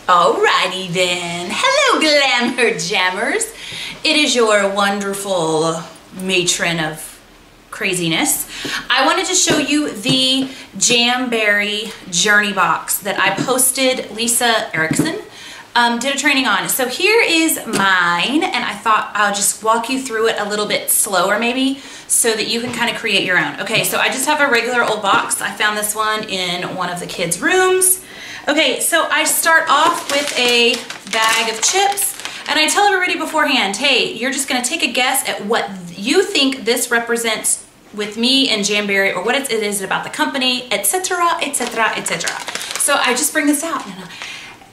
Alrighty then. Hello, Glamour Jammers. It is your wonderful matron of craziness. I wanted to show you the Jamberry journey box that I posted. Lisa Eriksson did a training on. So here is mine, and I thought I'll just walk you through it a little bit slower maybe so that you can kind of create your own. Okay, so I just have a regular old box. I found this one in one of the kids' rooms. Okay, so I start off with a bag of chips, and I tell everybody beforehand, hey, you're just gonna take a guess at what you think this represents with me and Jamberry, or what it is about the company, etc., etc., etc. So I just bring this out,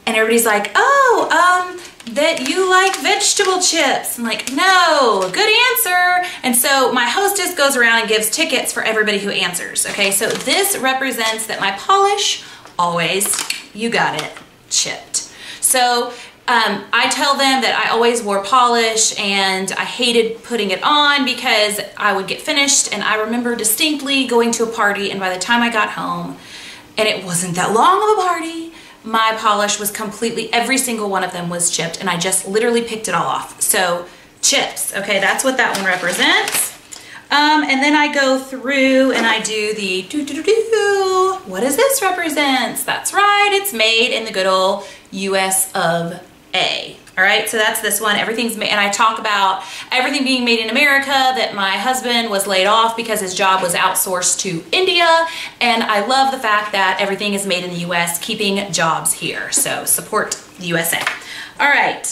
and everybody's like, oh, that you like vegetable chips. I'm like, no, good answer. And so my hostess goes around and gives tickets for everybody who answers. Okay, so this represents that my polish, always, you got it, chipped. So I tell them that I always wore polish and I hated putting it on because I would get finished, and I remember distinctly going to a party, and by the time I got home, and it wasn't that long of a party, my polish was completely, every single one of them was chipped, and I just literally picked it all off. So chips, okay, that's what that one represents. And then I go through and I do the what does this represent? That's right, it's made in the good old US of A. All right, so that's this one. Everything's made, and I talk about everything being made in America, that my husband was laid off because his job was outsourced to India, and I love the fact that everything is made in the US, keeping jobs here. So support the USA. All right,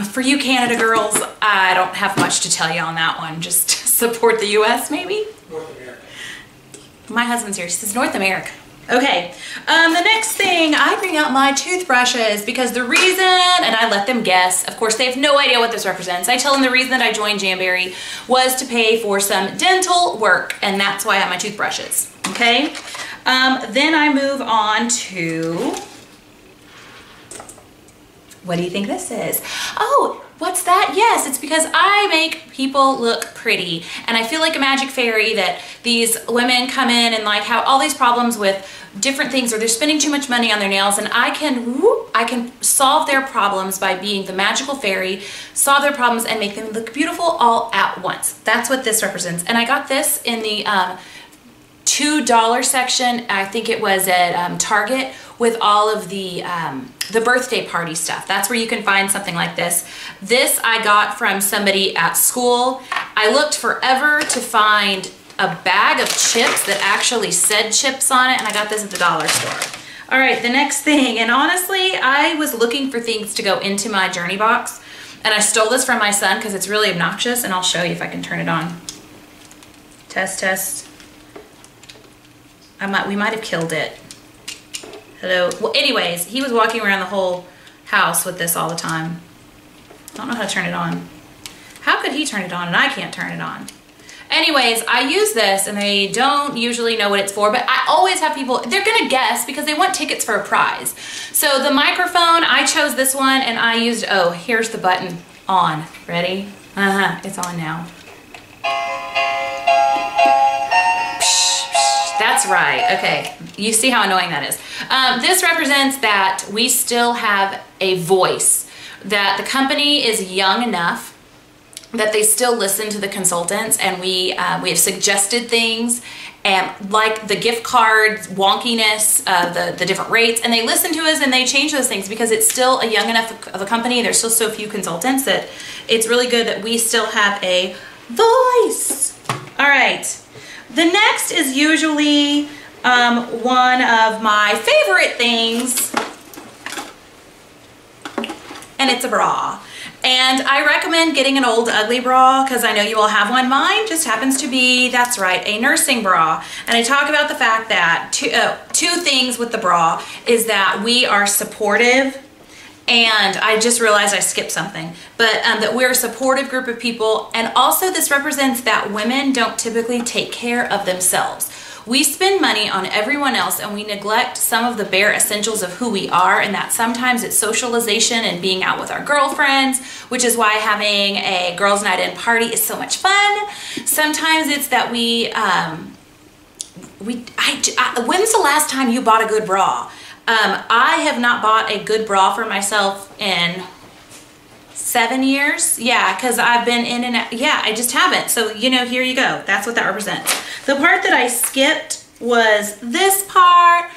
for you Canada girls, I don't have much to tell you on that one. Just support the US maybe? North America. My husband's here, he says North America. Okay, the next thing, I bring out my toothbrushes because the reason, and I let them guess, of course they have no idea what this represents. I tell them the reason that I joined Jamberry was to pay for some dental work, and that's why I have my toothbrushes, okay? Then I move on to, what do you think this is? Oh, what's that? Yes, it's because I make people look pretty, and I feel like a magic fairy that these women come in and like have all these problems with different things, or they're spending too much money on their nails, and I can solve their problems by being the magical fairy, solve their problems and make them look beautiful all at once. That's what this represents. And I got this in the $2 section, I think it was at Target, with all of the birthday party stuff. That's where you can find something like this. This I got from somebody at school. I looked forever to find a bag of chips that actually said chips on it, and I got this at the dollar store. All right, the next thing, and honestly, I was looking for things to go into my journey box, and I stole this from my son because it's really obnoxious, and I'll show you if I can turn it on. Test, test. We might have killed it. Hello. Well, anyways, he was walking around the whole house with this all the time. I don't know how to turn it on. How could he turn it on and I can't turn it on? Anyways, I use this, and they don't usually know what it's for, but I always have people, they're gonna guess because they want tickets for a prize. So the microphone, I chose this one, and I used, oh, here's the button, on. Ready? It's on now. That's right, okay. You see how annoying that is. This represents that we still have a voice, that the company is young enough that they still listen to the consultants, and we have suggested things, and like the gift card wonkiness, the different rates, and they listen to us and they change those things because it's still a young enough of a company. There's still so few consultants that it's really good that we still have a voice. All right. The next is usually one of my favorite things, and it's a bra. And I recommend getting an old ugly bra because I know you all have one. Mine just happens to be, that's right, a nursing bra. And I talk about the fact that two things with the bra is that we are supportive, and I just realized I skipped something, but that we're a supportive group of people, and also this represents that women don't typically take care of themselves. We spend money on everyone else, and we neglect some of the bare essentials of who we are, and that sometimes it's socialization and being out with our girlfriends, which is why having a girls' night in party is so much fun. Sometimes it's that when's the last time you bought a good bra? I have not bought a good bra for myself in 7 years. Yeah, because I've been in and out. Yeah, I just haven't. So, you know, here you go. That's what that represents. The part that I skipped was this part.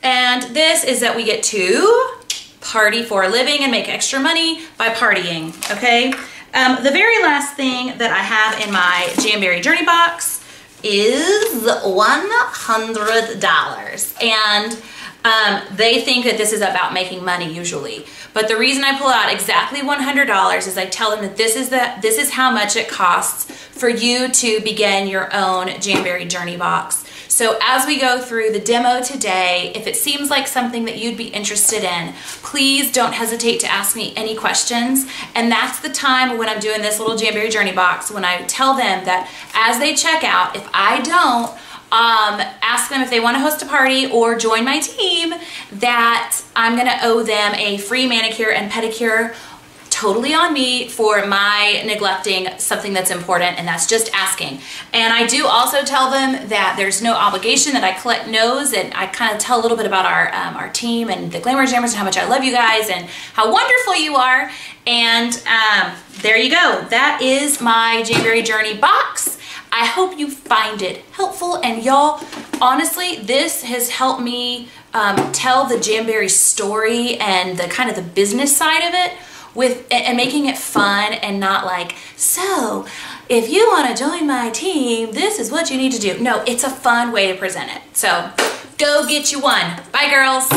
And this is that we get to party for a living and make extra money by partying, okay? The very last thing that I have in my Jamberry Journey box is $100. And they think that this is about making money usually. But the reason I pull out exactly $100 is I tell them that this is how much it costs for you to begin your own Jamberry Journey box. So as we go through the demo today, if it seems like something that you'd be interested in, please don't hesitate to ask me any questions. And that's the time when I'm doing this little Jamberry Journey box, when I tell them that as they check out, if I don't ask them if they want to host a party or join my team, that I'm gonna owe them a free manicure and pedicure, totally on me for my neglecting something that's important, and that's just asking. And I do also tell them that there's no obligation, that I collect no's, and I kind of tell a little bit about our team and the Glamour Jammers and how much I love you guys and how wonderful you are. And there you go. That is my Jamberry Journey box. I hope you find it helpful, and y'all, honestly, this has helped me tell the Jamberry story and the kind of the business side of it, and making it fun and not like, so if you want to join my team, this is what you need to do. No, it's a fun way to present it. So go get you one. Bye, girls.